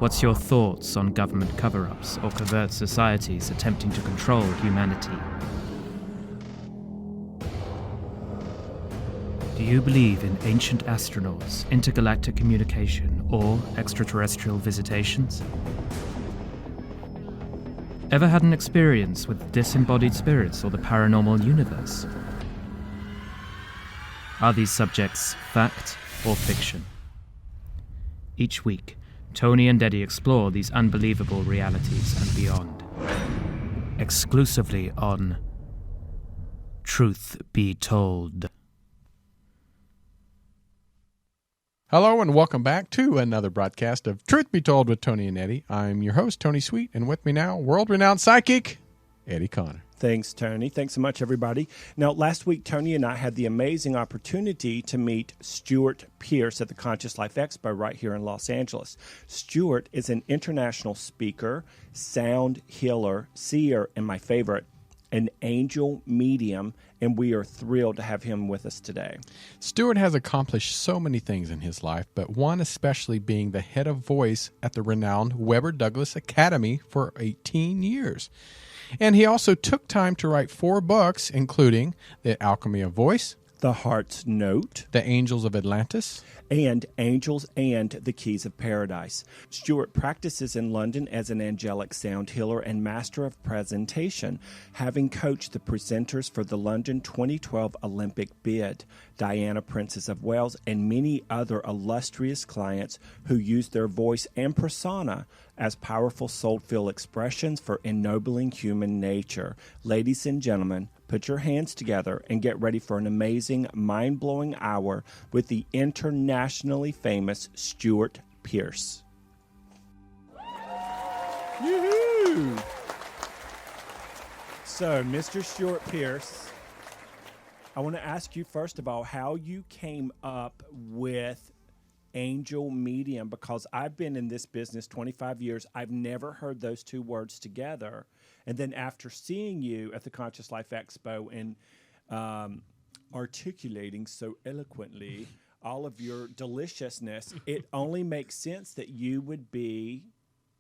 What's your thoughts on government cover-ups or covert societies attempting to control humanity? Do you believe in ancient astronauts, intergalactic communication, or extraterrestrial visitations? Ever had an experience with disembodied spirits or the paranormal universe? Are these subjects fact or fiction? Each week, Tony and Eddie explore these unbelievable realities and beyond. Exclusively on Truth Be Told. Hello and welcome back to another broadcast of Truth Be Told with Tony and Eddie. I'm your host, Tony Sweet, and with me now, world-renowned psychic, Eddie Connor. Thanks, Tony. Thanks so much, everybody. Now, last week, Tony and I had the amazing opportunity to meet Stewart Pearce at the Conscious Life Expo right here in Los Angeles. Stewart is an international speaker, sound healer, seer, and my favorite, an angel medium, and we are thrilled to have him with us today. Stewart has accomplished so many things in his life, but one especially being the head of voice at the renowned Webber Douglas Academy for 18 years. And he also took time to write 4 books, including The Alchemy of Voice, The Heart's Note, The Angels of Atlantis, and Angels and the Keys of Paradise. Stewart practices in London as an angelic sound healer and master of presentation, having coached the presenters for the London 2012 Olympic bid, Diana, Princess of Wales, and many other illustrious clients who use their voice and persona as powerful soul-filled expressions for ennobling human nature. Ladies and gentlemen, put your hands together and get ready for an amazing, mind-blowing hour with the internationally famous Stewart Pearce. Woo-hoo! So, Mr. Stewart Pearce, I want to ask you first of all how you came up with angel medium, because I've been in this business 25 years. I've never heard those two words together. And then after seeing you at the Conscious Life Expo and articulating so eloquently all of your deliciousness, it only makes sense that you would be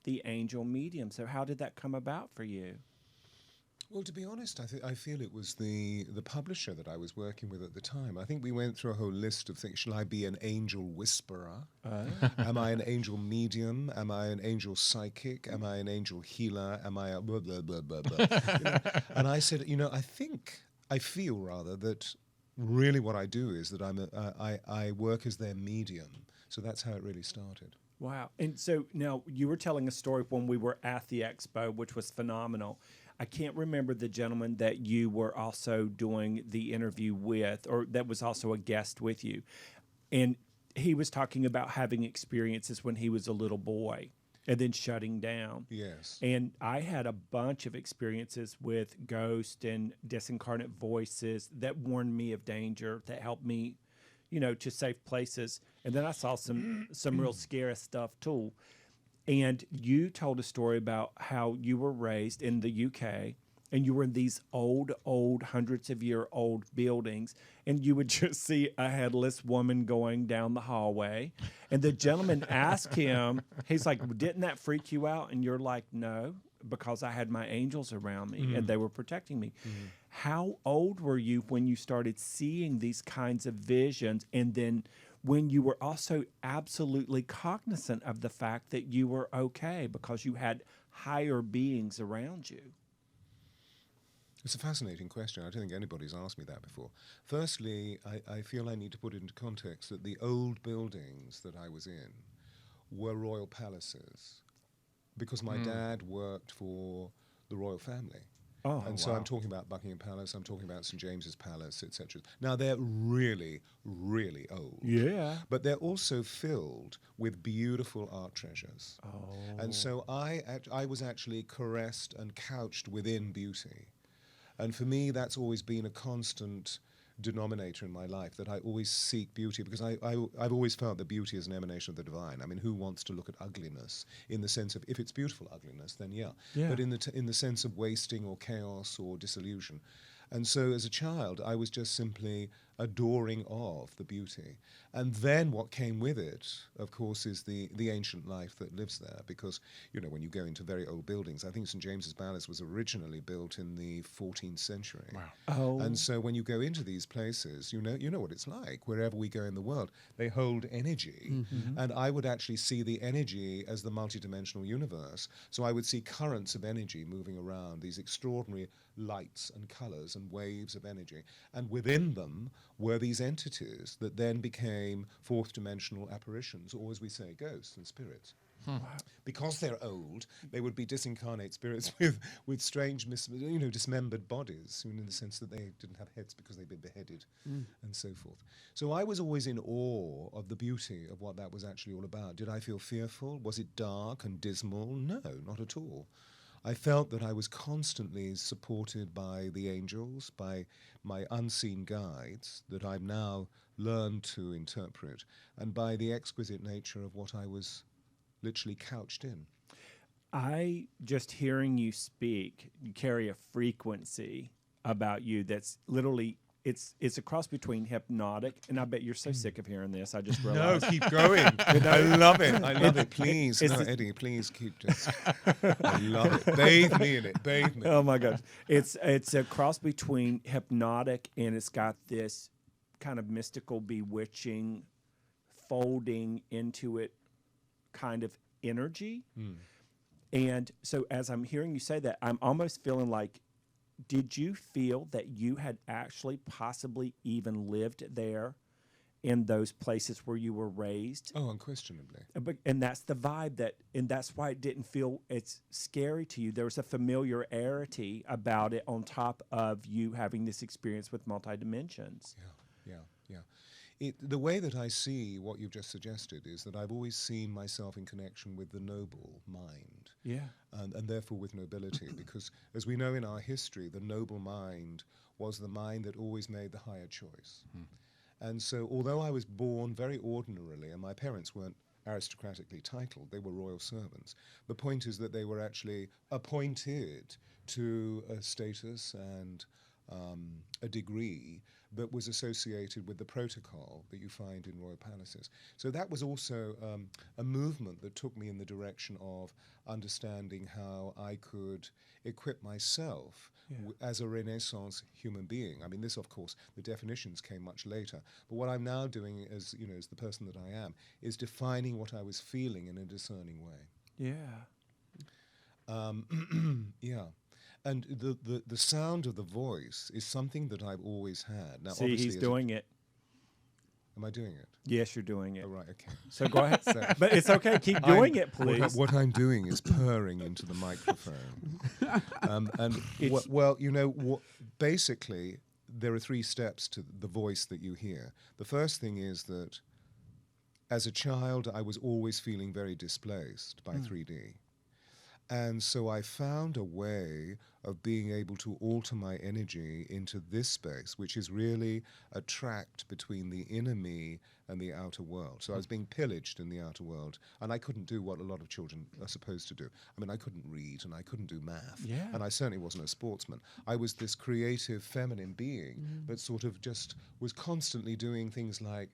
the angel medium. So how did that come about for you? Well, to be honest, I feel it was the publisher that I was working with at the time. I think we went through a whole list of things. Shall I be an angel whisperer? Am I an angel medium? Am I an angel psychic? Am I an angel healer? Am I a blah, blah, blah, blah, blah? And I said, I feel rather that really what I do is that I work as their medium. So that's how it really started. Wow. And so now you were telling a story when we were at the expo, which was phenomenal. I can't remember the gentleman that you were also doing the interview with, or that was also a guest with you. And he was talking about having experiences when he was a little boy and then shutting down. Yes. And I had a bunch of experiences with ghosts and disincarnate voices that warned me of danger, that helped me, to safe places. And then I saw some real scary stuff too. And you told a story about how you were raised in the UK and you were in these old, hundreds of year old buildings, and you would just see a headless woman going down the hallway. And the gentleman asked him, he's like, didn't that freak you out? And you're like, no, because I had my angels around me and they were protecting me. Mm-hmm. How old were you when you started seeing these kinds of visions? And then when you were also absolutely cognizant of the fact that you were okay because you had higher beings around you? It's a fascinating question. I don't think anybody's asked me that before. Firstly, I feel I need to put into context that the old buildings that I was in were royal palaces because my dad worked for the royal family. Oh, and so I'm talking about Buckingham Palace, I'm talking about St. James's Palace, etc. Now, they're really, really old. Yeah. But they're also filled with beautiful art treasures. Oh. And so I was actually caressed and couched within beauty. And for me, that's always been a constant denominator in my life, that I always seek beauty, because I've always felt that beauty is an emanation of the divine. I mean, who wants to look at ugliness in the sense of, if it's beautiful ugliness, then yeah. But in the sense of wasting or chaos or disillusion. And so as a child, I was just simply adoring of the beauty. And then what came with it, of course, is the ancient life that lives there. Because, you know, when you go into very old buildings, I think St. James's Palace was originally built in the 14th century. Wow. Oh. And so when you go into these places, you know what it's like. Wherever we go in the world, they hold energy. And I would actually see the energy as the multidimensional universe. So I would see currents of energy moving around, these extraordinary lights and colors and waves of energy. And within them were these entities that then became fourth dimensional apparitions, or as we say, ghosts and spirits. Because they're old, they would be disincarnate spirits with strange, dismembered bodies, in the sense that they didn't have heads because they'd been beheaded and so forth. So I was always in awe of the beauty of what that was actually all about. Did I feel fearful? Was it dark and dismal? No, not at all. I felt that I was constantly supported by the angels, by my unseen guides that I've now learned to interpret, and by the exquisite nature of what I was literally couched in. I just hearing you speak, you carry a frequency about you that's literally it's a cross between hypnotic, and I bet you're so sick of hearing this. I just No, realized. keep going. I love it. I love it. Please, it's no, this- Eddie, please keep just. I love it. Bathe me in it. Bathe me. Oh my gosh, it's a cross between hypnotic, and it's got this kind of mystical, bewitching, folding into it kind of energy. And so as I'm hearing you say that, I'm almost feeling like, did you feel that you had actually possibly even lived there in those places where you were raised? Oh, unquestionably. And that's the vibe and that's why it didn't feel it's scary to you. There was a familiarity about it on top of you having this experience with multi-dimensions. Yeah. The way that I see what you've just suggested is that I've always seen myself in connection with the noble mind. Yeah. And therefore with nobility, because as we know in our history, the noble mind was the mind that always made the higher choice. And so although I was born very ordinarily, and my parents weren't aristocratically titled, they were royal servants, the point is that they were actually appointed to a status and a degree that was associated with the protocol that you find in royal palaces. So that was also a movement that took me in the direction of understanding how I could equip myself as a Renaissance human being. I mean, this, of course, the definitions came much later. But what I'm now doing as the person that I am is defining what I was feeling in a discerning way. Yeah. Yeah. And the sound of the voice is something that I've always had. Now, See, obviously, he's doing it. Am I doing it? Yes, you're doing it. Oh, right, okay. So go ahead. So But it's okay. Keep doing it, please. What I'm doing is purring into the microphone. Basically, there are three steps to the voice that you hear. The first thing is that as a child, I was always feeling very displaced by 3D. And so I found a way of being able to alter my energy into this space, which is really a tract between the inner me and the outer world. So I was being pillaged in the outer world, and I couldn't do what a lot of children are supposed to do. I mean, I couldn't read, and I couldn't do math, Yeah. and I certainly wasn't a sportsman. I was this creative, feminine being that sort of just was constantly doing things like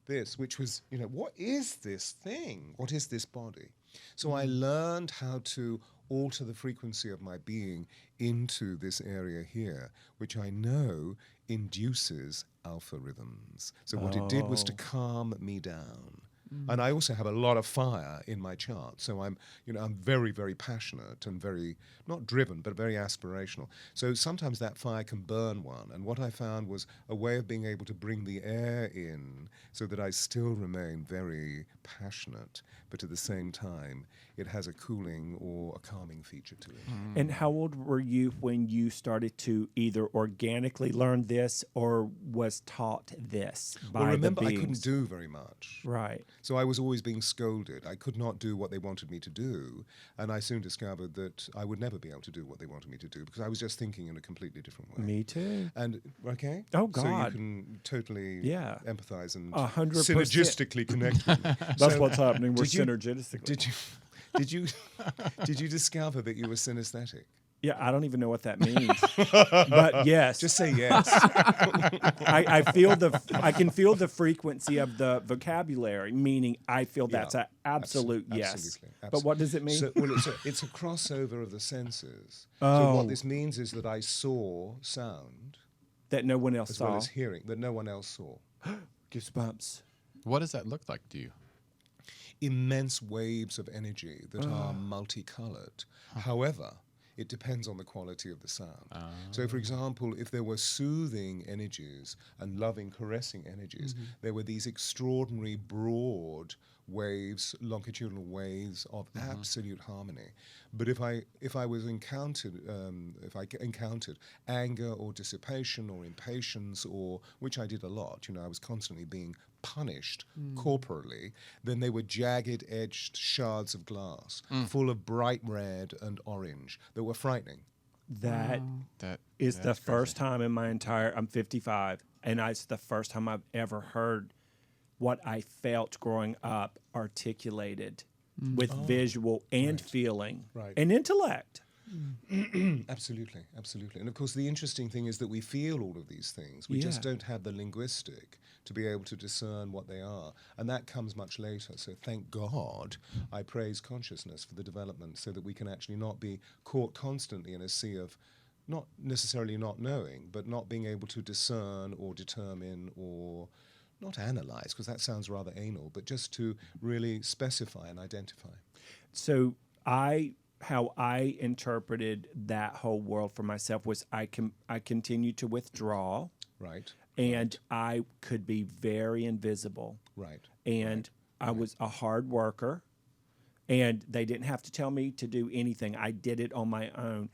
this, which was, what is this thing? What is this body? So I learned how to alter the frequency of my being into this area here, which I know induces alpha rhythms. So what it did was to calm me down. And I also have a lot of fire in my chart. So I'm very, very passionate and very, not driven, but very aspirational. So sometimes that fire can burn one. And what I found was a way of being able to bring the air in so that I still remain very passionate, but at the same time, it has a cooling or a calming feature to it. And how old were you when you started to either organically learn this or was taught this by Well, remember, the I beings? couldn't do very much. Right. So I was always being scolded. I could not do what they wanted me to do. And I soon discovered that I would never be able to do what they wanted me to do because I was just thinking in a completely different way. Me too. And, okay? Oh, So you God. can totally Yeah. empathize and 100%. synergistically connect with me. That's So what's happening. We're did you- synergistically. Did you discover that you were synesthetic? Yeah, I don't even know what that means. But yes. Just say yes. I can feel the frequency of the vocabulary, meaning I feel that's an absolute yes. Absolutely. But what does it mean? So, well, it's a crossover of the senses. So Oh. what this means is that I saw sound That no one else as saw. well as hearing that no one else saw. Goosebumps. What does that look like to you? Immense waves of energy that are multicolored. However, it depends on the quality of the sound. So, for example, if there were soothing energies and loving, caressing energies, there were these extraordinary broad waves, longitudinal waves of absolute harmony. But if I encountered anger or dissipation or impatience, or which I did a lot, I was constantly being punished corporally, then they were jagged edged shards of glass full of bright red and orange that were frightening. That is the first time in my entire, I'm 55, and it's the first time I've ever heard what I felt growing up articulated with visual and feeling and intellect. Absolutely. And of course, the interesting thing is that we feel all of these things. We just don't have the linguistic to be able to discern what they are. And that comes much later. So thank God I praise consciousness for the development so that we can actually not be caught constantly in a sea of not necessarily not knowing, but not being able to discern or determine or not analyze, because that sounds rather anal, but just to really specify and identify. So how I interpreted that whole world for myself was I continued to withdraw. Right. And I could be very invisible. Right. And I was a hard worker, and they didn't have to tell me to do anything. I did it on my own.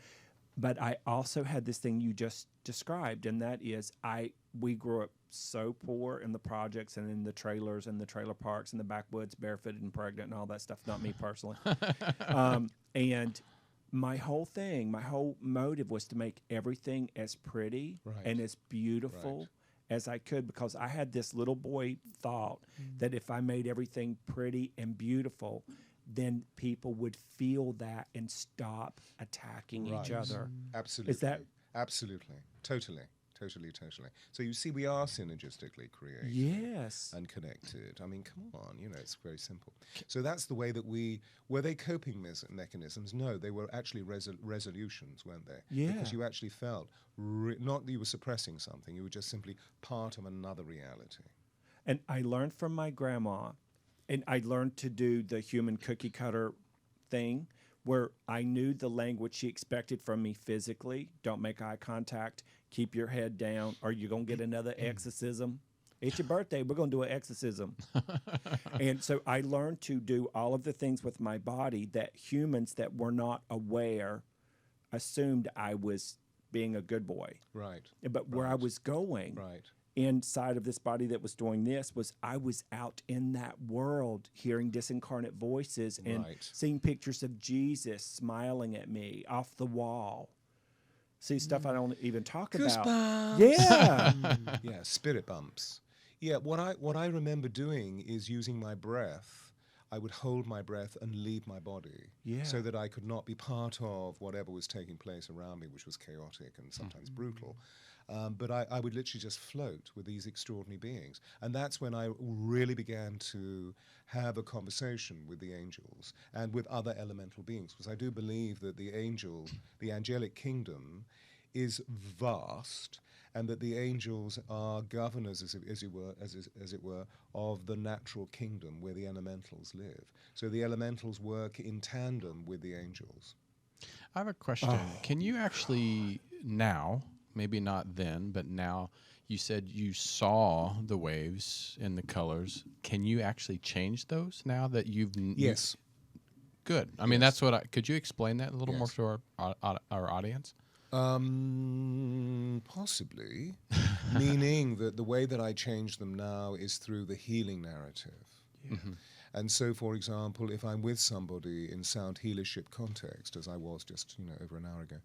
But I also had this thing you just described, and that is we grew up so poor in the projects and in the trailers and the trailer parks and the backwoods, barefooted and pregnant and all that stuff. Not me personally. And my whole motive was to make everything as pretty and as beautiful as I could, because I had this little boy thought that if I made everything pretty and beautiful, then people would feel that and stop attacking each other. Absolutely. Is that absolutely, totally. So you see, we are synergistically created and connected. I mean, come on, it's very simple. So that's the way that were they coping mechanisms? No, they were actually resolutions, weren't they? Yeah. Because you actually felt, not that you were suppressing something, you were just simply part of another reality. And I learned from my grandma, and I learned to do the human cookie cutter thing, where I knew the language she expected from me physically. Don't make eye contact. Keep your head down, or you're going to get another exorcism. It's your birthday. We're going to do an exorcism. And so I learned to do all of the things with my body that humans that were not aware assumed I was being a good boy. Right. But where I was going inside of this body that was doing this was I was out in that world hearing disincarnate voices and seeing pictures of Jesus smiling at me off the wall. See stuff I don't even talk about. Yeah. Yeah, spirit bumps. Yeah, what I remember doing is using my breath. I would hold my breath and leave my body so that I could not be part of whatever was taking place around me, which was chaotic and sometimes brutal. But I would literally just float with these extraordinary beings. And that's when I really began to have a conversation with the angels and with other elemental beings, because I do believe that the angelic kingdom is vast, and that the angels are governors, as it were, of the natural kingdom where the elementals live. So the elementals work in tandem with the angels. I have a question. Can you actually now, maybe not then, but now, you said you saw the waves and the colors. Can you actually change those now that you've... Yes. Good. I mean, that's what could you explain that a little more to our audience? Possibly. Meaning that the way that I change them now is through the healing narrative. Yeah. Mm-hmm. And so, for example, if I'm with somebody in sound healership context, as I was just over an hour ago,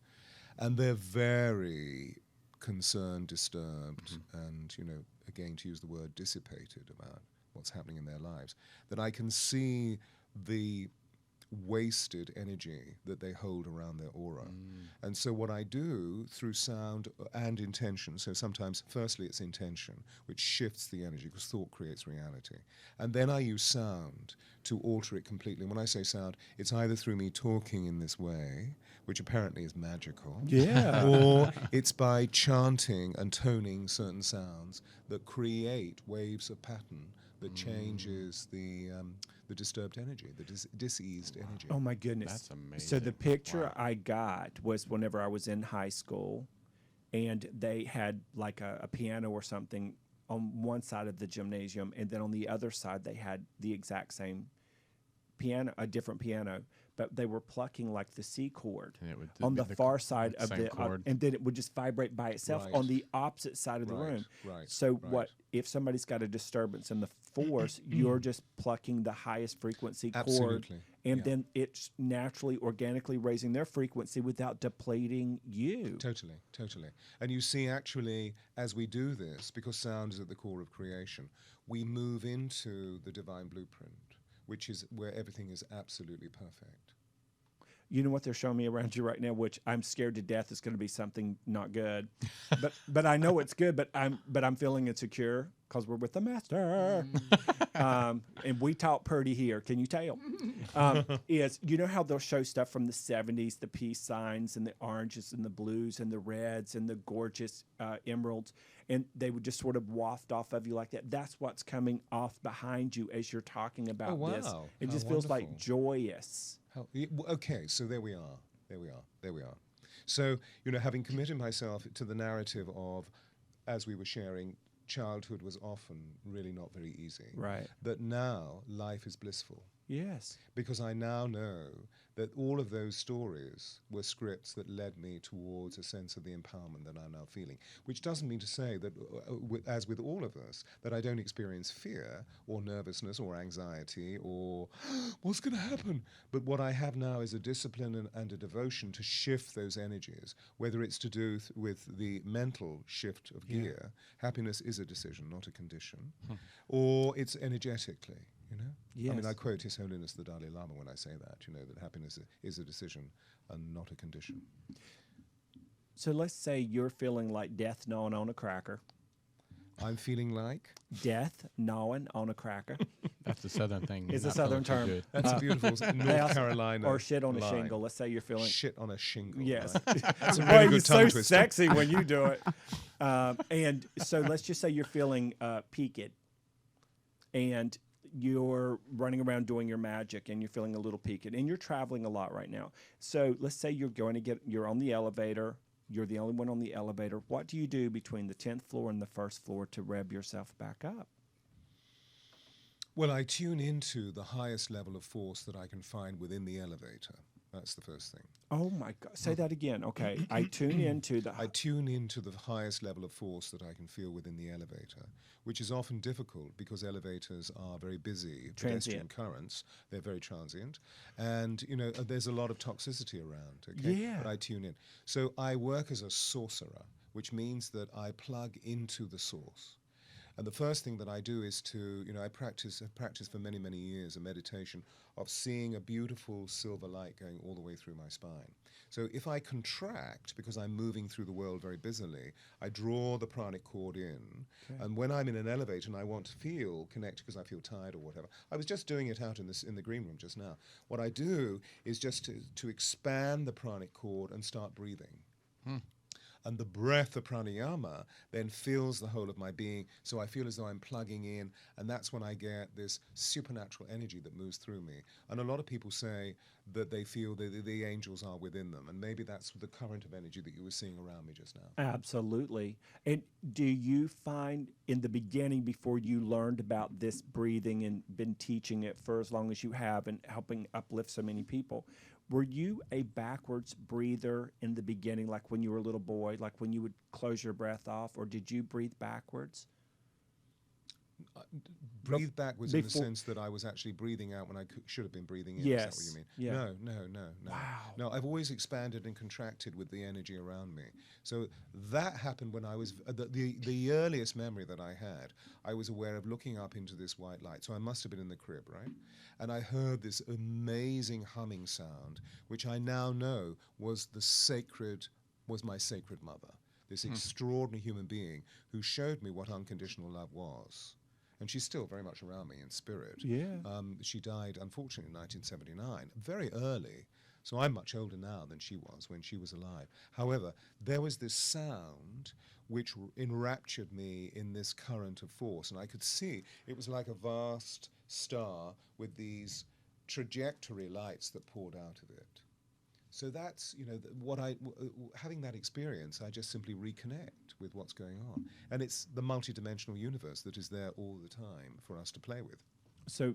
and they're very concerned, disturbed, and again, to use the word, dissipated about what's happening in their lives, that I can see the wasted energy that they hold around their aura. And so what I do through sound and intention, so sometimes firstly it's intention, which shifts the energy because thought creates reality. And then I use sound to alter it completely. When I say sound, it's either through me talking in this way, which apparently is magical, or it's by chanting and toning certain sounds that create waves of pattern that changes the disturbed energy, the diseased energy. Oh my goodness. That's amazing. So the picture Wow. I got was whenever I was in high school, and they had like a piano or something on one side of the gymnasium, and then on the other side they had the exact same piano, a different piano, but they were plucking like the C chord And it would on the be far side of same the, chord. and then it would just vibrate by itself Right. on the opposite side of the Right, room. right, So right. what if somebody's got a disturbance in the force? You're just plucking the highest frequency chord, Absolutely, and yeah. then it's naturally, organically raising their frequency without depleting you. Totally, totally. And you see, actually, as we do this, because sound is at the core of creation, we move into the divine blueprint, which is where everything is absolutely perfect. You know what they're showing me around you right now, which I'm scared to death is going to be something not good, but I know it's good. But I'm feeling insecure because we're with the master, and we talk pretty here. Can you tell? Is you know how they'll show stuff from the '70s, the peace signs and the oranges and the blues and the reds and the gorgeous emeralds, and they would just sort of waft off of you like that. That's what's coming off behind you as you're talking about Oh, this. wow. It How just feels like wonderful. joyous. Okay, so there we are. There we are. There we are. So, having committed myself to the narrative of, as we were sharing, childhood was often really not very easy. Right. That now life is blissful. Yes. Because I now know that all of those stories were scripts that led me towards a sense of the empowerment that I'm now feeling. Which doesn't mean to say that, as with all of us, that I don't experience fear or nervousness or anxiety or what's going to happen. But what I have now is a discipline and a devotion to shift those energies, whether it's to do with the mental shift of gear. Happiness is a decision, not a condition. Or it's energetically. I mean, Yes. I quote His Holiness the Dalai Lama when I say that, that happiness is a decision and not a condition. So let's say you're feeling like death gnawing on a cracker. I'm feeling like... Death gnawing on a cracker. That's a southern thing. It's a not southern feeling too term. good. That's a beautiful They North also- Carolina or shit on a line. shingle. Let's say you're feeling. Shit on a shingle. Yes. Right? That's a Boy, very you're good so tongue twister. sexy when you do it. And so let's just say you're feeling peaked, and you're running around doing your magic, and you're feeling a little peaked, and you're traveling a lot right now. So let's say you're on the elevator. You're the only one on the elevator. What do you do between the 10th floor and the first floor to rev yourself back up? Well, I tune into the highest level of force that I can find within the elevator. That's the first thing. Oh my God! Say that again. Okay, I tune into the. I tune into the highest level of force that I can feel within the elevator, which is often difficult because elevators are very busy, pedestrian Transient. currents. They're very transient. And, there's a lot of toxicity around. Okay? Yeah. But I tune in. So I work as a sorcerer, which means that I plug into the source. And the first thing that I do is to, have practiced for many, many years a meditation of seeing a beautiful silver light going all the way through my spine. So if I contract, because I'm moving through the world very busily, I draw the pranic cord in. Okay. And when I'm in an elevator and I want to feel connected because I feel tired or whatever, I was just doing it out in the green room just now. What I do is just to expand the pranic cord and start breathing. And the breath of pranayama then fills the whole of my being, so I feel as though I'm plugging in, and that's when I get this supernatural energy that moves through me. And a lot of people say that they feel that the angels are within them, and maybe that's the current of energy that you were seeing around me just now. Absolutely. And do you find in the beginning, before you learned about this breathing and been teaching it for as long as you have and helping uplift so many people, were you a backwards breather in the beginning, like when you were a little boy, like when you would close your breath off, or did you breathe backwards? Breathe backwards in the before- sense that I was actually breathing out when I should have been breathing in. Yes. Is that what you mean? Yeah. No. Wow. No, I've always expanded and contracted with the energy around me. So that happened when I was, the earliest memory that I had, I was aware of looking up into this white light. So I must have been in the crib, right? And I heard this amazing humming sound, which I now know was my sacred mother, this extraordinary human being who showed me what unconditional love was. And she's still very much around me in spirit. Yeah. She died, unfortunately, in 1979, very early. So I'm much older now than she was when she was alive. However, there was this sound which enraptured me in this current of force. And I could see it was like a vast star with these trajectory lights that poured out of it. So that's, having that experience, I just simply reconnect with what's going on. And it's the multidimensional universe that is there all the time for us to play with. So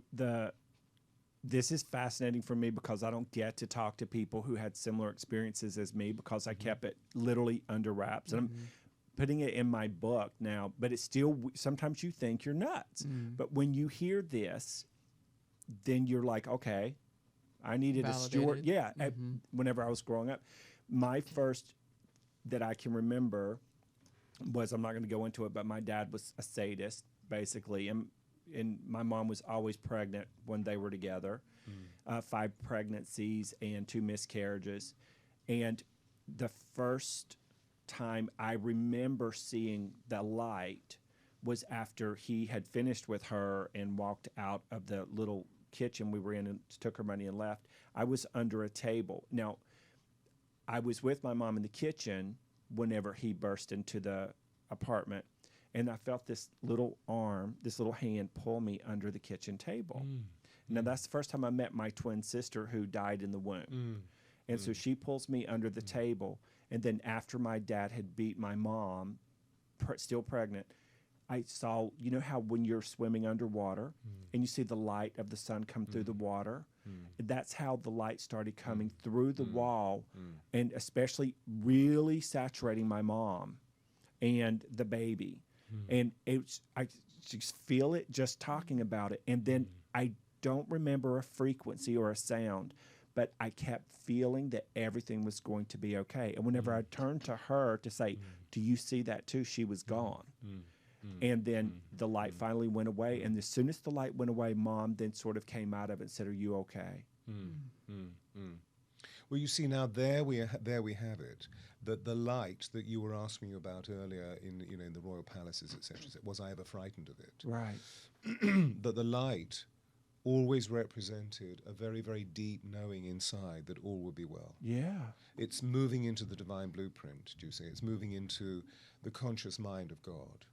this is fascinating for me because I don't get to talk to people who had similar experiences as me because I kept it literally under wraps. And I'm putting it in my book now, but it's still, sometimes you think you're nuts. But when you hear this, then you're like, okay, I needed a Stewart. Yeah. Whenever I was growing up, my first that I can remember was, I'm not going to go into it, but my dad was a sadist, basically. And my mom was always pregnant when they were together, 5 pregnancies and 2 miscarriages. And the first time I remember seeing the light was after he had finished with her and walked out of the little kitchen we were in and took her money and left. I was under a table. Now, I was with my mom in the kitchen whenever he burst into the apartment, and I felt this little arm, this little hand pull me under the kitchen table. Now, that's the first time I met my twin sister who died in the womb. And so she pulls me under the table, and then after my dad had beat my mom, still pregnant, I saw, you know how when you're swimming underwater and you see the light of the sun come through the water? That's how the light started coming through the wall, and especially really saturating my mom and the baby. And I just feel it just talking about it. And then I don't remember a frequency or a sound, but I kept feeling that everything was going to be okay. And whenever I turned to her to say, do you see that too? She was gone. And then the light finally went away. And as soon as the light went away, Mom then sort of came out of it and said, are you okay? Well, you see, now there we have it. That the light that you were asking me about earlier in the royal palaces, etc. Was I ever frightened of it? Right. That the light always represented a very, very deep knowing inside that all would be well. Yeah. It's moving into the divine blueprint, do you see? It's moving into the conscious mind of God.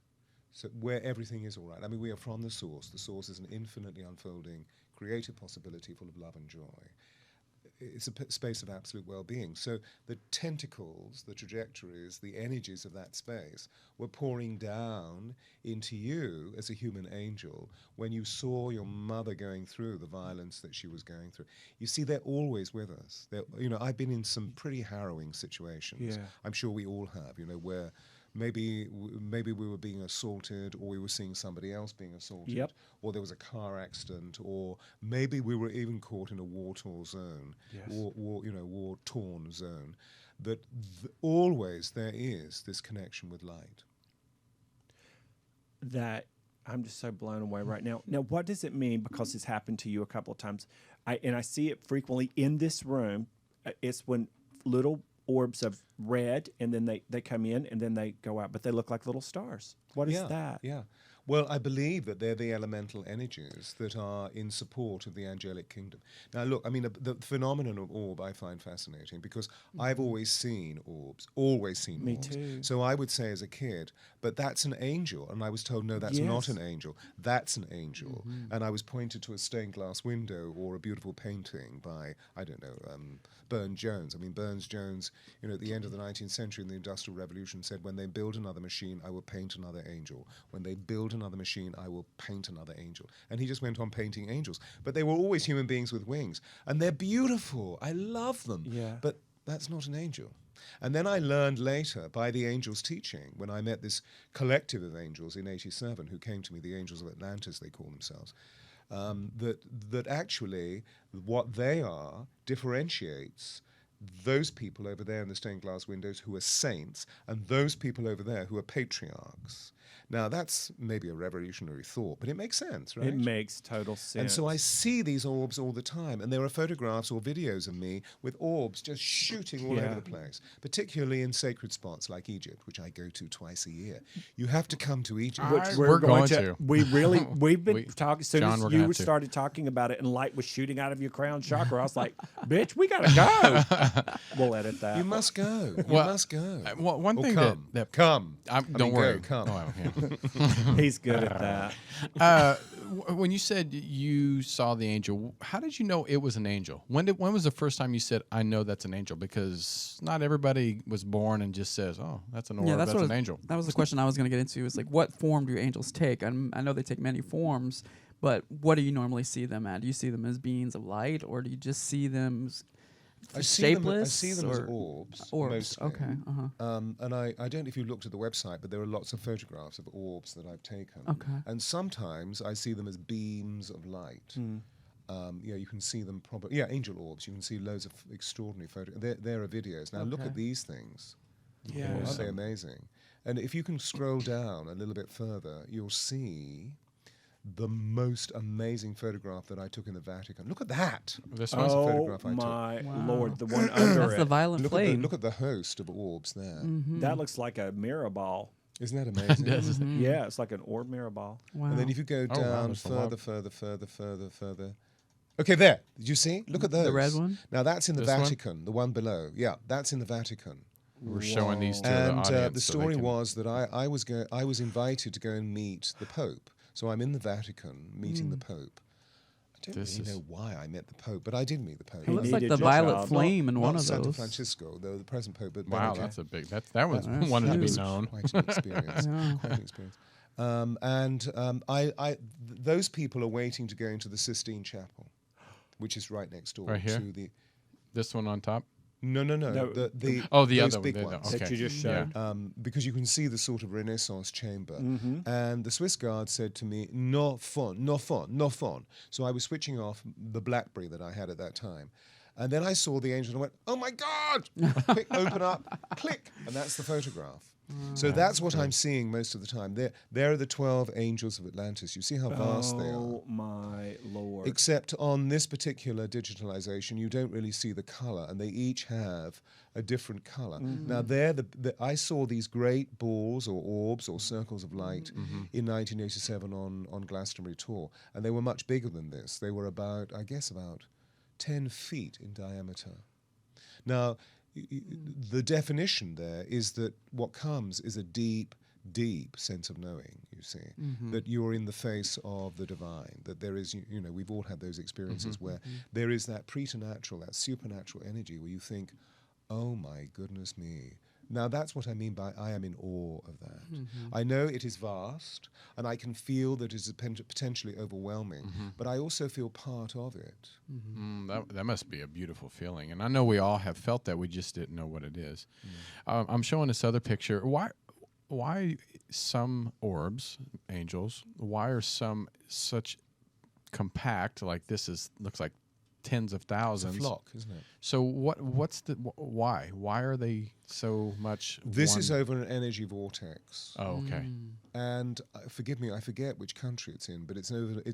So where everything is all right. I mean, we are from the source. The source is an infinitely unfolding, creative possibility full of love and joy. It's a space of absolute well-being. So the tentacles, the trajectories, the energies of that space were pouring down into you as a human angel when you saw your mother going through the violence that she was going through. You see, they're always with us. I've been in some pretty harrowing situations. Yeah. I'm sure we all have, where maybe we were being assaulted, or we were seeing somebody else being assaulted, Yep. or there was a car accident, or maybe we were even caught in a war-torn zone, Yes. war-torn zone. But always there is this connection with light. That I'm just so blown away right now. Now, what does it mean? Because it's happened to you a couple of times, I see it frequently in this room. It's when little orbs of red, and then they come in and then they go out, but they look like little stars. What is that? Yeah. Well, I believe that they're the elemental energies that are in support of the angelic kingdom. Now, look, I mean, the phenomenon of orb I find fascinating because I've always seen orbs, Me orbs. too. So I would say as a kid, but that's an angel. And I was told, no, that's not an angel. That's an angel. And I was pointed to a stained glass window or a beautiful painting by, I don't know, Burne-Jones. I mean, Burne-Jones, at the end of the 19th century in the Industrial Revolution said, when they build another machine, I will paint another angel. When they build another machine, I will paint another angel. And he just went on painting angels. But they were always human beings with wings. And they're beautiful. I love them. Yeah. But that's not an angel. And then I learned later by the angels' teaching, when I met this collective of angels in '87 who came to me, the Angels of Atlantis, they call themselves, that actually what they are differentiates those people over there in the stained glass windows who are saints and those people over there who are patriarchs. Now, that's maybe a revolutionary thought, but it makes sense, right? It makes total sense. And so I see these orbs all the time, and there are photographs or videos of me with orbs just shooting all over the place, particularly in sacred spots like Egypt, which I go to twice a year. You have to come to Egypt. Which We're going to. We've been talking, as soon John, as we're gonna you have to. started talking about it and light was shooting out of your crown chakra, I was like, bitch, we got to go. We'll edit that. You must go. You Well, must go. One Or thing come. that Come. don't worry. Go, come. Oh, okay. He's good at that. When you said you saw the angel, how did you know it was an angel? When was the first time you said, "I know that's an angel"? Because not everybody was born and just says, "Oh, that's an orb. Yeah, that's an angel." That was the question I was going to get into. Is like, what form do angels take? I know they take many forms, but what do you normally see them at? Do you see them as beings of light, or do you just see them as shapeless? I see them as orbs. Orbs. Mostly. Okay. And I don't know if you looked at the website, but there are lots of photographs of orbs that I've taken. Okay. And sometimes I see them as beams of light. Yeah, you can see them probably. Yeah, angel orbs. You can see loads of extraordinary photos. There are videos. Now look at these things. Yeah. Aren't they amazing? And if you can scroll down a little bit further, you'll see the most amazing photograph that I took in the Vatican. Look at that. This That's a Oh photograph I took. my Wow. Lord, the one under That's the it. violet flame. Look at the host of orbs there. That looks like a mirror ball. Isn't that amazing? Yeah, it's like an orb mirror ball. Wow. And then if you go wow, down there's a lot. further. Okay, there. Did you see? Look at those. The red one? Now that's in the This one? Vatican, the one below. Yeah, that's in the Vatican. We're showing these to the And audience. the so they story can- was that I was invited to go and meet the Pope. So I'm in the Vatican meeting the Pope. I don't This really is- know why I met the Pope, but I did meet the Pope. It looks like needed the your violet job. flame in one Not of Santa those. Francisco, though the present Pope. But Wow, okay. that's a big. That was That's wanted to be huge. known. Quite an experience. Quite an experience. Those people are waiting to go into the Sistine Chapel, which is right next door Right here? to the. This one on top. No. No, The The those other one. big there, ones. okay. That you just Yeah. showed. Because you can see the sort of Renaissance chamber. And the Swiss guard said to me, no phone. So I was switching off the BlackBerry that I had at that time. And then I saw the angel and I went, oh my God! Quick, open up, click. And that's the photograph. So that's what I'm seeing most of the time. There are the 12 angels of Atlantis. You see how vast they are. Oh my Lord. Except on this particular digitalization, you don't really see the color, and they each have a different color. Now, I saw these great balls or orbs or circles of light in 1987 on Glastonbury tour, and they were much bigger than this. They were about 10 feet in diameter. Now, the definition there is that what comes is a deep, deep sense of knowing, you see, that you're in the face of the divine, that there is, we've all had those experiences where there is that preternatural, that supernatural energy where you think, oh my goodness me. Now that's what I mean by I am in awe of that. I know it is vast, and I can feel that it is potentially overwhelming, but I also feel part of it. That must be a beautiful feeling, and I know we all have felt that. We just didn't know what it is. I'm showing this other picture. Why some orbs, angels? Why are some such compact? Like this looks like tens of thousands. It's a flock, isn't it? So what's the why? Why are they so much? This one- is over an energy vortex. Oh, okay. And forgive me, I forget which country it's in, but it's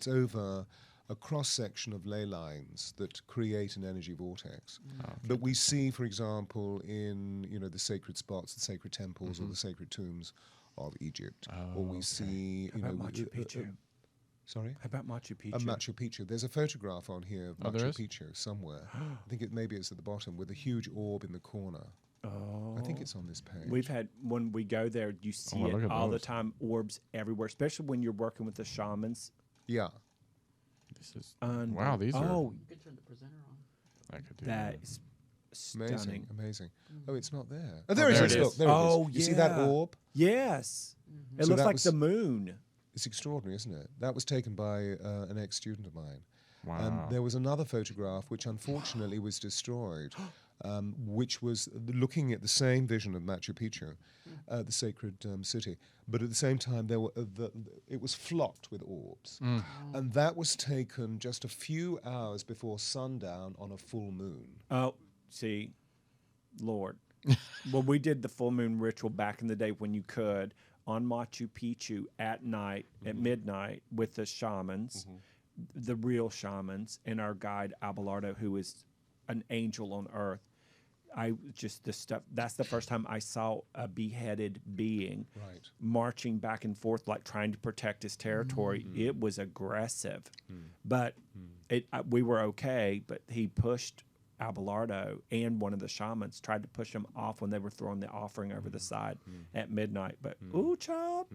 over a cross-section of ley lines that create an energy vortex. That we see, for example, in the sacred spots, the sacred temples, or the sacred tombs of Egypt. Or we see, How about Machu Picchu? Sorry? How about Machu Picchu? Machu Picchu. There's a photograph on here of Oh, there Machu is? Picchu somewhere. I think maybe it's at the bottom with a huge orb in the corner. I think it's on this page. We've had, when we go there, you see look it at all the those. time, orbs everywhere, especially when you're working with the shamans. Yeah. This is And, wow. These are. oh, You could turn the presenter on. I could do that is Amazing, stunning. amazing. Oh, it's not there. Oh, there there it is. it Look, is. there it is. Oh, You see that yeah. orb? Yes. It So looks that like was- the moon. It's extraordinary, isn't it? That was taken by an ex-student of mine. Wow. There was another photograph which unfortunately was destroyed, which was looking at the same vision of Machu Picchu, the sacred city, but at the same time it was flocked with orbs. And that was taken just a few hours before sundown on a full moon. Oh, see, Lord. Well, we did the full moon ritual back in the day when you could on Machu Picchu at night, at midnight, with the shamans, the real shamans, and our guide Abelardo, who is an angel on earth. That's the first time I saw a beheaded being marching back and forth, like trying to protect his territory. It was aggressive, but we were okay. But he pushed Abelardo and one of the shamans, tried to push him off when they were throwing the offering over the side at midnight. But ooh, child,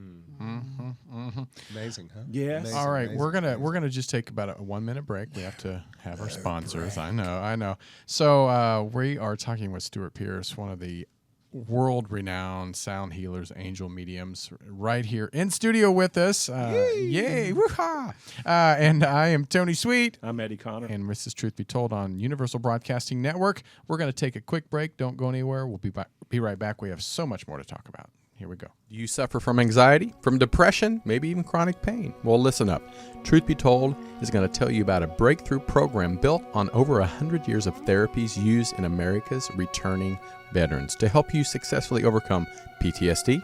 Amazing, huh? Yes. Amazing, All right, amazing, we're gonna just take about a 1 minute break. We have to have our sponsors. I know. So we are talking with Stewart Pearce, one of the world-renowned sound healers, angel mediums, right here in studio with us. Yay! Woo-ha! And I am Tony Sweet. I'm Eddie Connor. And this is Truth Be Told on Universal Broadcasting Network. We're going to take a quick break. Don't go anywhere. We'll be right back. We have so much more to talk about. Here we go. Do you suffer from anxiety, from depression, maybe even chronic pain? Well, listen up. Truth Be Told is going to tell you about a breakthrough program built on over 100 years of therapies used in America's returning veterans to help you successfully overcome PTSD,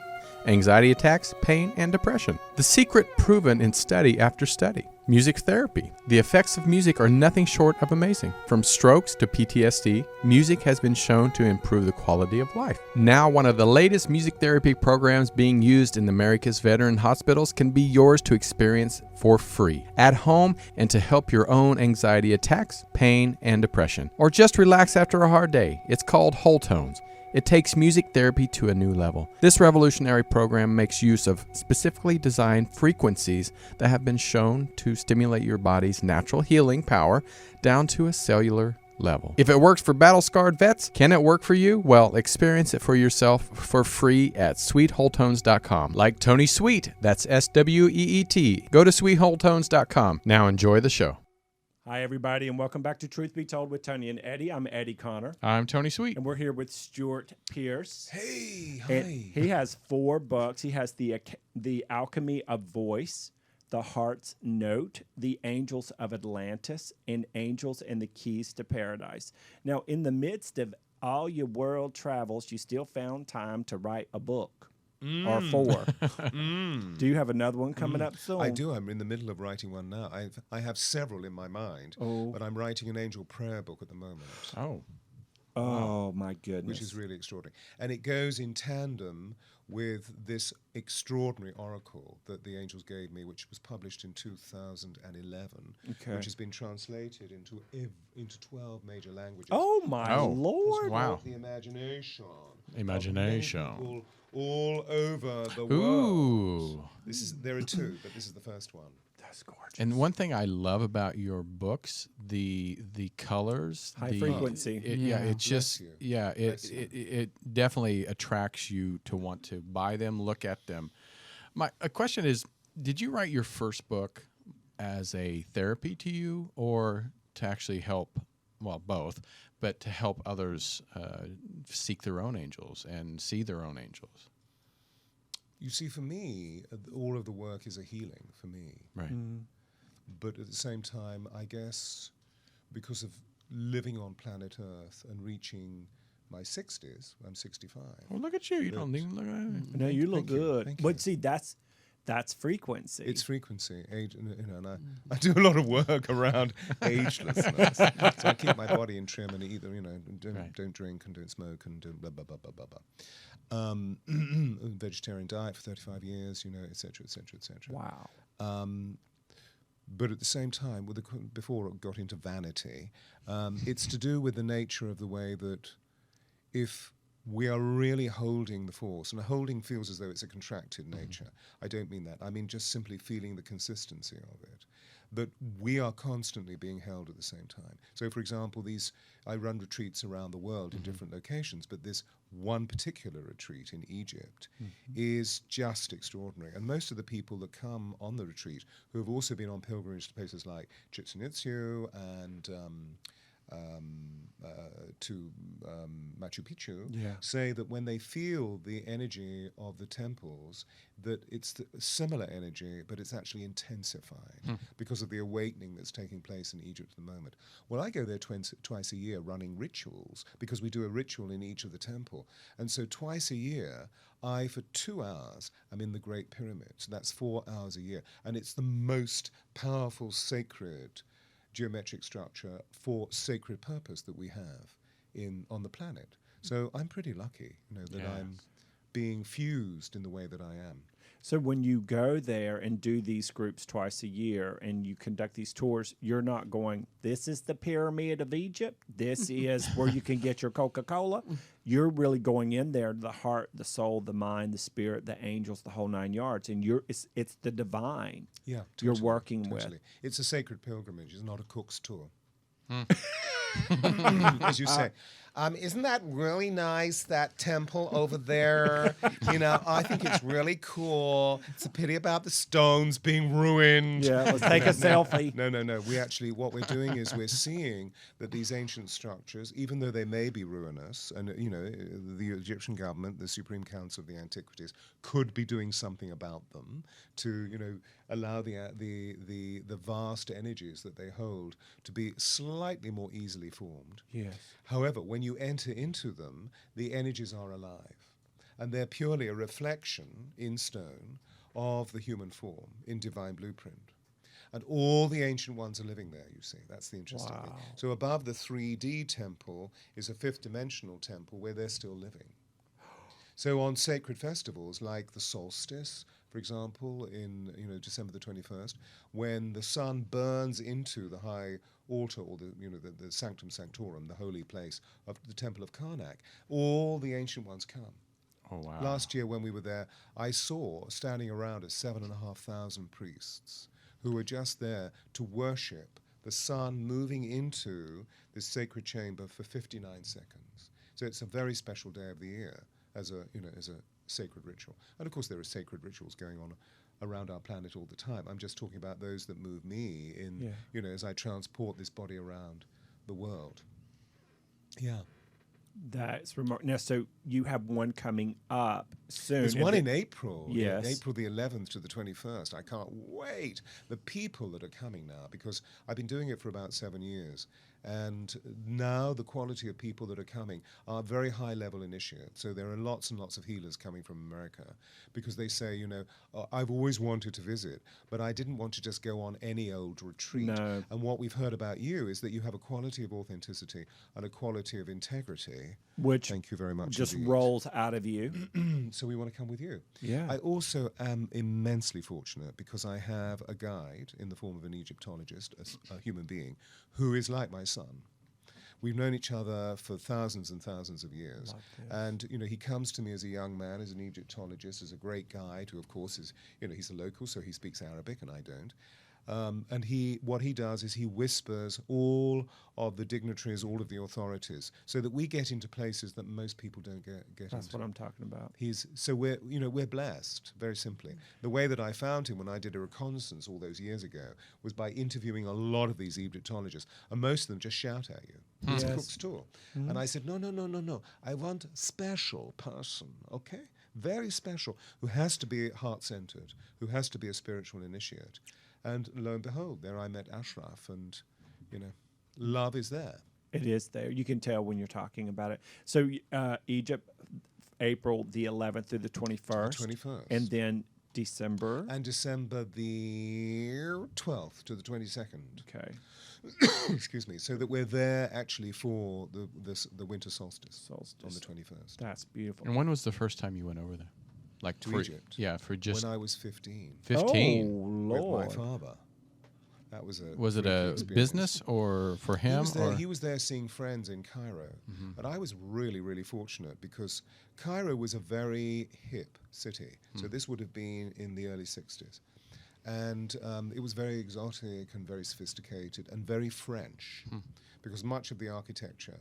anxiety attacks, pain, and depression. The secret proven in study after study. Music therapy. The effects of music are nothing short of amazing. From strokes to PTSD, music has been shown to improve the quality of life. Now, one of the latest music therapy programs being used in America's veteran hospitals can be yours to experience for free, at home, and to help your own anxiety attacks, pain, and depression. Or just relax after a hard day. It's called Whole Tones. It takes music therapy to a new level. This revolutionary program makes use of specifically designed frequencies that have been shown to stimulate your body's natural healing power down to a cellular level. If it works for battle-scarred vets, can it work for you? Well, experience it for yourself for free at sweetwholetones.com. Like Tony Sweet, that's SWEET. Go to sweetwholetones.com. Now enjoy the show. Hi, everybody, and welcome back to Truth Be Told with Tony and Eddie. I'm Eddie Connor. I'm Tony Sweet. And we're here with Stewart Pearce. Hey, And hi. he has 4 books. He has the Alchemy of Voice, The Heart's Note, The Angels of Atlantis, and Angels and the Keys to Paradise. Now, in the midst of all your world travels, you still found time to write a book. Or 4. Do you have another one coming up soon? I do. I'm in the middle of writing one now. I have several in my mind, but I'm writing an angel prayer book at the moment. Oh, my goodness. Which is really extraordinary. And it goes in tandem with this extraordinary oracle that the angels gave me, which was published in 2011, which has been translated into 12 major languages. Oh, my Lord. Wow. The imagination. Imagination. Of many people all over the world. Ooh. There are 2, but this is the first one. That's gorgeous. And one thing I love about your books, the colors, High frequency. It's just you. it definitely attracts you to want to buy them, look at them. My question is, did you write your first book as a therapy to you, or to actually help? Well, both, but to help others seek their own angels and see their own angels. You see, for me, all of the work is a healing for me. Right. But at the same time, I guess, because of living on planet Earth and reaching my 60s, I'm 65. Well, look at you. You don't even look at it. No, you look Thank you. good. Thank But you. see, that's frequency. It's frequency, age, and I do a lot of work around agelessness. So I keep my body in trim and either, don't drink and don't smoke and don't blah, blah, blah, blah, blah, blah. Vegetarian diet for 35 years, et cetera, et cetera, et cetera. Wow. But at the same time, before it got into vanity, it's to do with the nature of the way that if we are really holding the force, and holding feels as though it's a contracted nature. I don't mean that. I mean just simply feeling the consistency of it. but we are constantly being held at the same time. So, for example, I run retreats around the world in different locations, but this one particular retreat in Egypt is just extraordinary. And most of the people that come on the retreat, who have also been on pilgrimage to places like Chichen Itza and to Machu Picchu, say that when they feel the energy of the temples, that it's a similar energy, but it's actually intensified because of the awakening that's taking place in Egypt at the moment. Well, I go there twice a year running rituals, because we do a ritual in each of the temple. And so twice a year, for 2 hours, I'm in the Great Pyramid. So that's 4 hours a year. And it's the most powerful, sacred geometric structure for sacred purpose that we have on the planet. So I'm pretty lucky, that I'm being fused in the way that I am. So when you go there and do these groups twice a year and you conduct these tours, you're not going, this is the Pyramid of Egypt, this is where you can get your Coca-Cola. You're really going in there, the heart, the soul, the mind, the spirit, the angels, the whole 9 yards, and it's the divine you're working with. It's a sacred pilgrimage. It's not a cook's tour. As you say. Isn't that really nice, that temple over there? I think it's really cool. It's a pity about the stones being ruined. Yeah, let's take a selfie. No. What we're doing is we're seeing that these ancient structures, even though they may be ruinous, and, the Egyptian government, the Supreme Council of the Antiquities, could be doing something about them to, allow the vast energies that they hold to be slightly more easily formed. Yes. However, when you enter into them, the energies are alive, and they're purely a reflection in stone of the human form in divine blueprint. And all the ancient ones are living there, you see. That's the interesting thing. So above the 3D temple is a fifth dimensional temple where they're still living. So on sacred festivals like the solstice, for example, in December the 21st, when the sun burns into the high altar, or the sanctum sanctorum, the holy place of the temple of Karnak, all the ancient ones come. Oh, wow. Last year when we were there, I saw standing around 7,500 priests who were just there to worship the sun moving into this sacred chamber for 59 seconds. So it's a very special day of the year as a sacred ritual. And of course there are sacred rituals going on around our planet all the time. I'm just talking about those that move me as I transport this body around the world. Yeah. That's remarkable. Now, so you have one coming up soon. There's one in April. Yes. April the 11th to the 21st. I can't wait. The people that are coming now, because I've been doing it for about 7 years. And now the quality of people that are coming are very high-level initiates. So there are lots and lots of healers coming from America because they say, I've always wanted to visit, but I didn't want to just go on any old retreat. No. And what we've heard about you is that you have a quality of authenticity and a quality of integrity. Which thank you very much. Just indeed. rolls out of you. So we want to come with you. Yeah. I also am immensely fortunate because I have a guide in the form of an Egyptologist, a human being, who is like my son. We've known each other for thousands and thousands of years. And, he comes to me as a young man, as an Egyptologist, as a great guide who, of course, is, he's a local, so he speaks Arabic and I don't. And what he does is he whispers all of the dignitaries, all of the authorities, so that we get into places that most people don't get into. That's what I'm talking about. So we're blessed, very simply. The way that I found him when I did a reconnaissance all those years ago was by interviewing a lot of these Egyptologists, and most of them just shout at you. It's a cook's tour. And I said, no. I want a special person, okay? Very special, who has to be heart-centered, who has to be a spiritual initiate. And lo and behold, there I met Ashraf, and, love is there. It is there. You can tell when you're talking about it. So Egypt, April the 11th through the 21st. The 21st. And then December. And December the 12th to the 22nd. Okay. Excuse me. So that we're there actually for the winter solstice on the 21st. That's beautiful. And when was the first time you went over there? Like to Egypt? Yeah, for just... When I was 15. 15? Oh, Lord. With my father. That was a... Was it a business or for him? He was there seeing friends in Cairo. Mm-hmm. And I was really, really fortunate because Cairo was a very hip city. So this would have been in the early 60s. And it was very exotic and very sophisticated and very French, because much of the architecture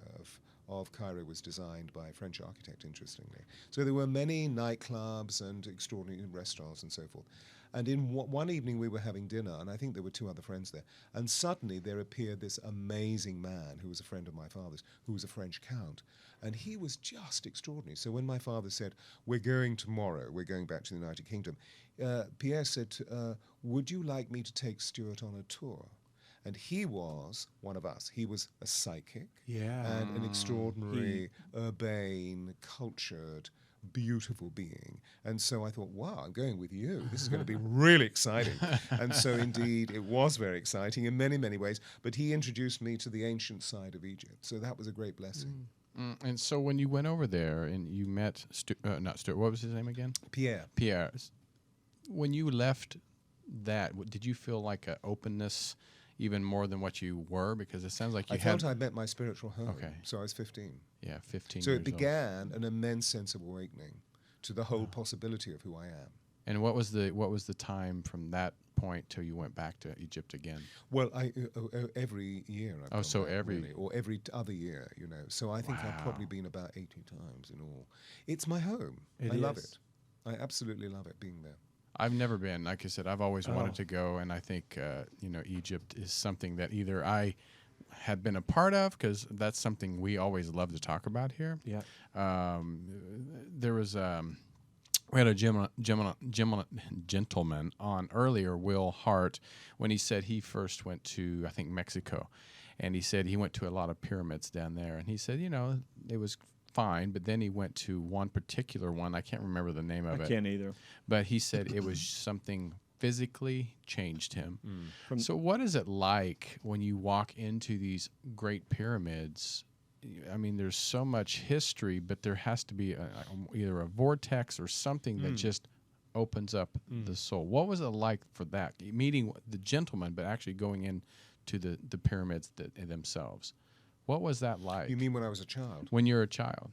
of Cairo was designed by a French architect, interestingly. So there were many nightclubs and extraordinary restaurants and so forth. And in one evening we were having dinner, and I think there were 2 other friends there, and suddenly there appeared this amazing man who was a friend of my father's, who was a French count, and he was just extraordinary. So when my father said, we're going tomorrow, we're going back to the United Kingdom, Pierre said, would you like me to take Stewart on a tour? And he was one of us. He was a psychic and an extraordinary, urbane, cultured, beautiful being. And so I thought, wow, I'm going with you. This is going to be really exciting. And so indeed, it was very exciting in many, many ways. But he introduced me to the ancient side of Egypt. So that was a great blessing. And so when you went over there and you met, not Stuart, what was his name again? Pierre. Pierre. When you left that, did you feel like an openness even more than what you were? Because it sounds like you I felt I met my spiritual home. Okay. So I was 15. Yeah, 15 So years it began an immense sense of awakening to the whole possibility of who I am. And what was the time from that point till you went back to Egypt again? Well, every year. I've gone so back, every- really, or every other year, So I think I've probably been about 80 times in all. It's my home. I love it. I absolutely love it being there. I've never been. Like I said, I've always wanted to go, and I think Egypt is something that either I had been a part of, because that's something we always love to talk about here. Yeah. There was we had a gentleman on earlier, Will Hart, when he said he first went to, I think, Mexico, and he said he went to a lot of pyramids down there, and he said it was fine, but then he went to one particular one. I can't remember the name of it. I can't either. But he said it was something physically changed him. So what is it like when you walk into these great pyramids? I mean, there's so much history, but there has to be either a vortex or something that just opens up the soul. What was it like for that? Meeting the gentleman, but actually going into the pyramids themselves. What was that like? You mean when I was a child? When you're a child?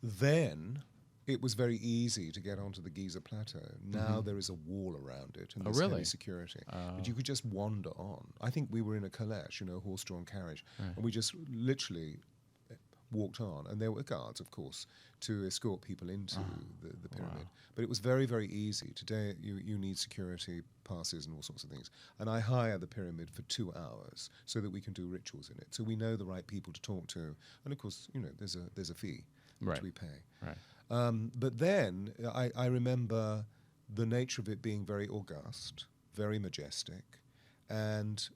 Then it was very easy to get onto the Giza Plateau. Now there is a wall around it and there's really? heavy security. But you could just wander on. I think we were in a caleche, a horse-drawn carriage, and we just literally walked on. And there were guards, of course, to escort people into the pyramid. But it was very, very easy. Today you need security passes and all sorts of things. And I hire the pyramid for 2 hours so that we can do rituals in it. So we know the right people to talk to. And of course, there's a fee which we pay. Right. But then I remember the nature of it being very august, very majestic, and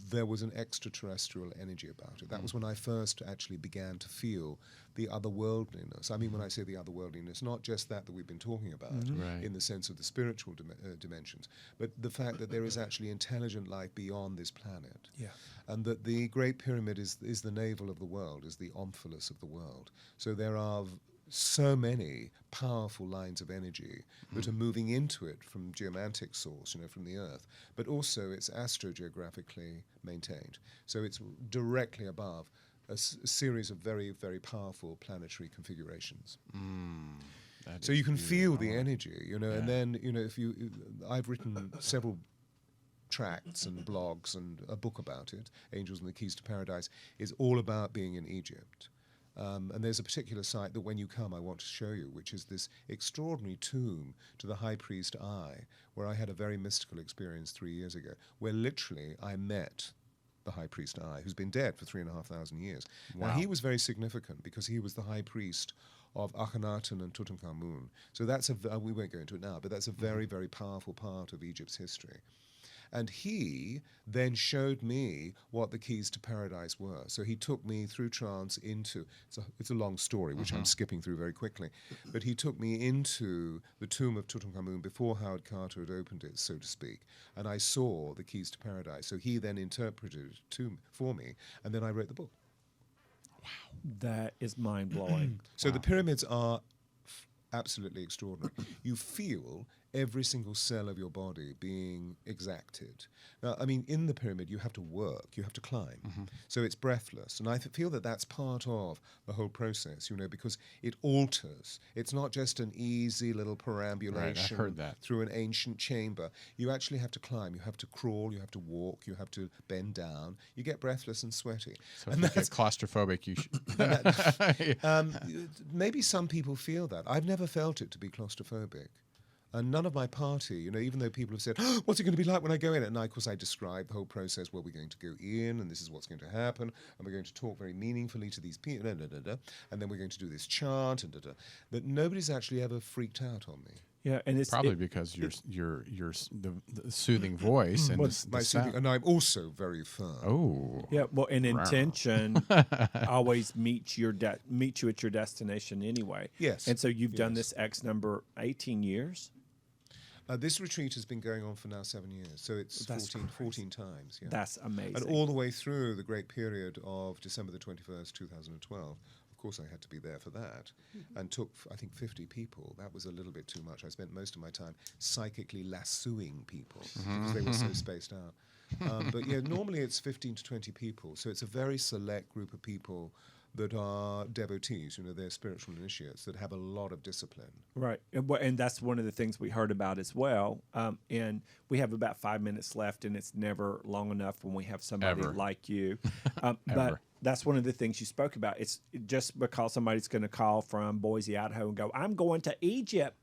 there was an extraterrestrial energy about it. That was when I first actually began to feel the otherworldliness. I mean, when I say the otherworldliness, not just that we've been talking about Right. in the sense of the spiritual dimensions, but the fact that there is actually intelligent life beyond this planet. Yeah. And that the Great Pyramid is the navel of the world, is the omphalos of the world. So there are so many powerful lines of energy that are moving into it from geomantic source, from the Earth, but also it's astrogeographically maintained. So it's directly above a series of very, very powerful planetary configurations. So you can feel the energy, and then, I've written several tracts and blogs and a book about it. Angels and the Keys to Paradise is all about being in Egypt. And there's a particular site that when you come I want to show you, which is this extraordinary tomb to the high priest Eye, where I had a very mystical experience 3 years ago, where literally I met the high priest Eye, who's been dead for 3,500 years. Wow. Now he was very significant because he was the high priest of Akhenaten and Tutankhamun. So that's we won't go into it now, but that's a very, very powerful part of Egypt's history. And he then showed me what the keys to paradise were. So he took me through trance into, it's a long story, which I'm skipping through very quickly, but he took me into the tomb of Tutankhamun before Howard Carter had opened it, so to speak, and I saw the keys to paradise. So he then interpreted it for me, and then I wrote the book. That is mind blowing. So the pyramids are absolutely extraordinary. You feel every single cell of your body being exacted. Now, I mean, in the pyramid, you have to work, you have to climb. So it's breathless. And I feel that that's part of the whole process, you know, because it alters. It's not just an easy little perambulation heard that. through an ancient chamber. You actually have to climb, you have to crawl, you have to walk, you have to bend down. You get breathless and sweaty. So if you get claustrophobic, you should. Maybe some people feel that. I've never felt it to be claustrophobic. And none of my party, you know, even though people have said, oh, what's it going to be like when I go in? And of course, I describe the whole process where we're going to go in, and this is what's going to happen, and we're going to talk very meaningfully to these people, and then we're going to do this chant, but nobody's actually ever freaked out on me. Yeah, and it's Probably because the soothing voice and My the soothing, sound. and I'm also very firm. Oh, yeah. Well, an intention always meets you at your destination anyway. Yes. And so you've done this X number 18 years. This retreat has been going on for now 7 years, so it's That's 14 times. Yeah. That's amazing. And all the way through the great period of December the 21st, 2012. Of course, I had to be there for that, and took, I think, 50 people. That was a little bit too much. I spent most of my time psychically lassoing people because they were so spaced out. But yeah, normally it's 15 to 20 people, so it's a very select group of people that are devotees, you know, they're spiritual initiates that have a lot of discipline. Right. And that's one of the things we heard about as well. And we have about 5 minutes left, and it's never long enough when we have somebody Ever. like you. But that's one of the things you spoke about. It's just because somebody's going to call from Boise, Idaho and go, I'm going to Egypt.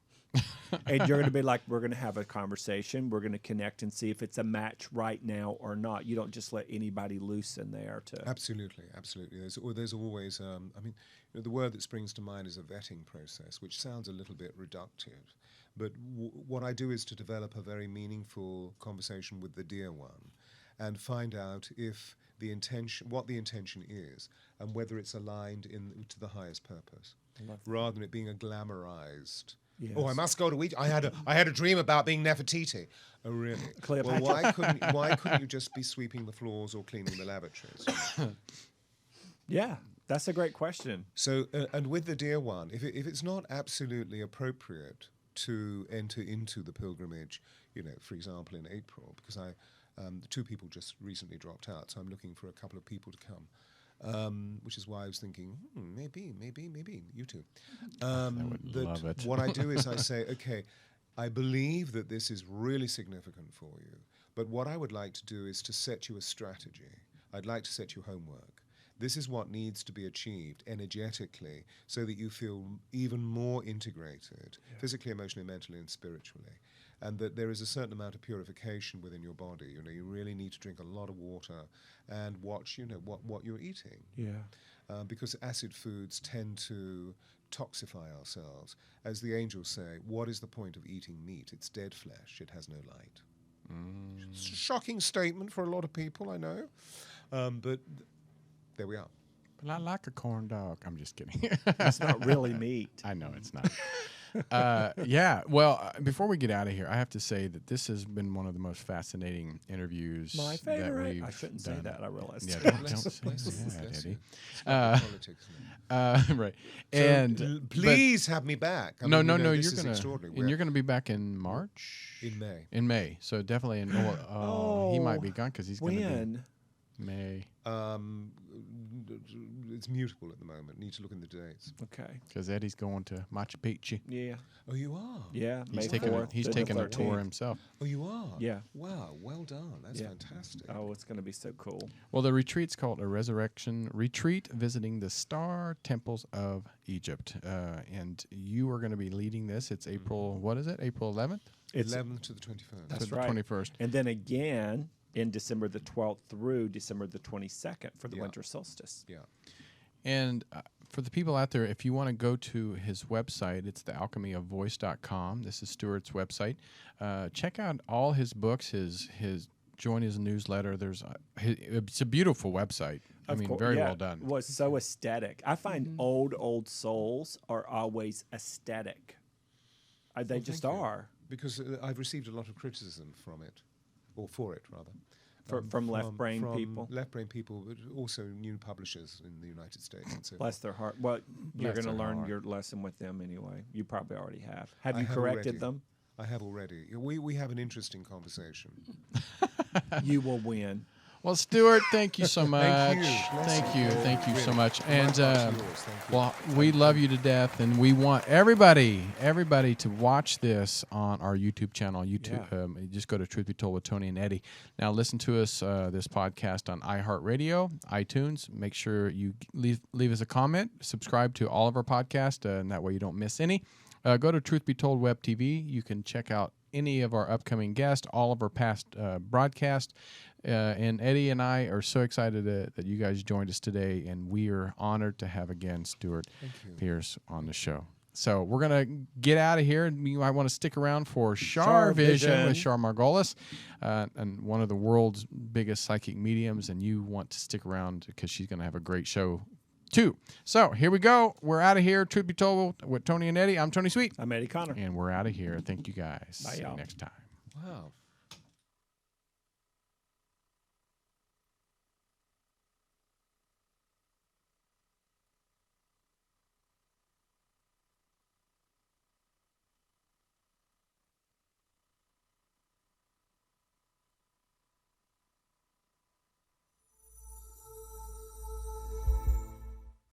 And you're going to be like, we're going to have a conversation. We're going to connect and see if it's a match right now or not. You don't just let anybody loose in there to. Absolutely. There's always, I mean, you know, the word that springs to mind is a vetting process, which sounds a little bit reductive. But what I do is to develop a very meaningful conversation with the dear one and find out if what the intention is and whether it's aligned to the highest purpose, rather than it being a glamorized. Yes. Oh, I must go to Egypt. I had a dream about being Nefertiti. Oh, really? Cleopatra. Well, why couldn't you just be sweeping the floors or cleaning the lavatories? Yeah, that's a great question. So, and with the dear one, if it's not absolutely appropriate to enter into the pilgrimage, you know, for example, in April, because 2 people just recently dropped out, so I'm looking for a couple of people to come. Which is why I was thinking, maybe you two. love it. What I do is I say, okay, I believe that this is really significant for you, but what I would like to do is to set you a strategy. I'd like to set you homework. This is what needs to be achieved energetically so that you feel even more integrated, physically, emotionally, mentally, and spiritually. And that there is a certain amount of purification within your body. You know, you really need to drink a lot of water and watch, you know, what you're eating. Yeah. Because acid foods tend to toxify ourselves. As the angels say, what is the point of eating meat? It's dead flesh. It has no light. It's a shocking statement for a lot of people, I know. But there we are. But I like a corn dog. I'm just kidding. It's not really meat. I know it's not. Yeah. Well, before we get out of here, I have to say that this has been one of the most fascinating interviews My that favorite. we've I shouldn't say done. that. I realized. Yeah, don't Bless say that, you. Eddie. It's not politics, isn't it? Right. So, And please have me back. I no, mean, no, you know, no. this You're is gonna extraordinary. and you're gonna be back in March. In May. In May. So definitely in. He might be gone because he's gonna When? be May. It's mutable at the moment. Need to look in the dates. Okay. Because Eddie's going to Machu Picchu. Yeah. Oh, you are? Yeah. He's May taking 4th he's to the taking a 13th. tour himself. Oh, you are? Yeah. Wow, well done. That's Yeah. fantastic. Oh, it's going to be so cool. Well, the retreat's called a Resurrection Retreat, visiting the star temples of Egypt. And you are going to be leading this. It's April, what is it? April 11th? It's 11th to the 21st. That's to the right. 21st. And then again in December the 12th through December the 22nd for the Yeah. winter solstice. Yeah. And for the people out there, if you want to go to his website, it's thealchemyofvoice.com. This is Stewart's website. Check out all his books, his join his newsletter. It's a beautiful website. Very well done. Well, it's so aesthetic. I find old souls are always aesthetic. They just thank you. are. Because I've received a lot of criticism from it, or for it, rather. From left-brain from people? Left-brain people, but also new publishers in the United States and so forth. Bless their heart. Well, you're Bless going to their learn heart. your lesson with them anyway. You probably already have. Have I you have corrected already. them? I have already. We have an interesting conversation. You will win. Well, Stewart, thank you so much. Thank you. Thank you so much. My And part's yours. Thank you. well, we love you to death, and we want everybody to watch this on our YouTube channel. You just go to Truth Be Told with Tony and Eddie. Now, listen to us this podcast on iHeartRadio, iTunes. Make sure you leave us a comment. Subscribe to all of our podcasts, and that way you don't miss any. Go to Truth Be Told Web TV. You can check out any of our upcoming guests, all of our past broadcasts. And Eddie and I are so excited that you guys joined us today, and we are honored to have again Stewart Pearce on the show. So we're going to get out of here, and you might want to stick around for Shar Vision with Shar Margolis, and one of the world's biggest psychic mediums, and you want to stick around because she's going to have a great show too. So here we go. We're out of here. Truth Be Told with Tony and Eddie. I'm Tony Sweet. I'm Eddie Connor. And we're out of here. Thank you guys. Bye, See you y'all. next time. Wow.